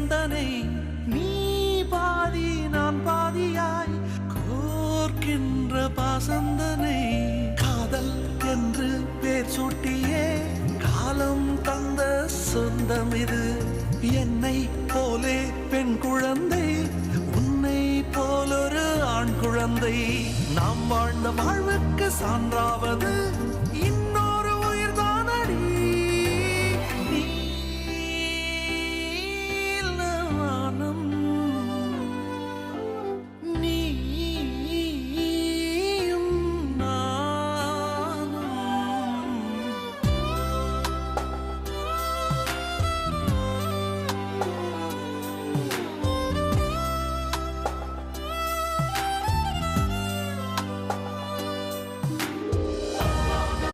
சிந்தனை நீ பாதி நான் பாதியாய் கோர்க்கின்ற பாசந்தனை காதல் என்று பேர் சூட்டியே காலம் தந்த சொந்தம் இது என்னை போலே பெண் குழந்தை உன்னை போலொரு ஆண் குழந்தை நாம் வாழ்ந்த வாழ்வுக்கு சான்றாவது